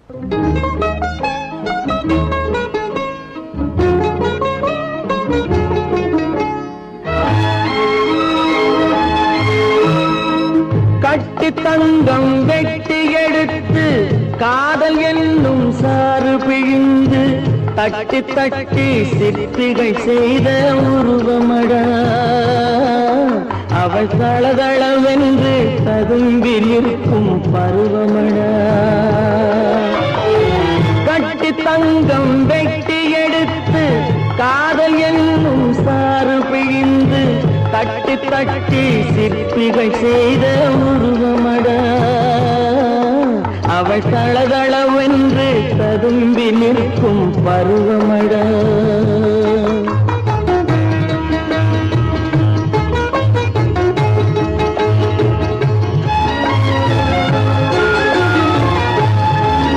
கட்டி தங்கம் வெட்டி எடுத்து காதல் என்னும் சாறு பிழிந்து தட்டி தட்டி சிற்பிகை செய்த உருவமடா அவள் தளதளவென்று ததும்பி நிற்கும் பருவமடா. கட்டி தங்கம் வெட்டி எடுத்து காதல் என்னும் சாறு பிழிந்து தட்டி தட்டி சிற்பிகை செய்த உருவமடா அவள் தளதளவென்று ததும்பி நிற்கும் பருவமடா.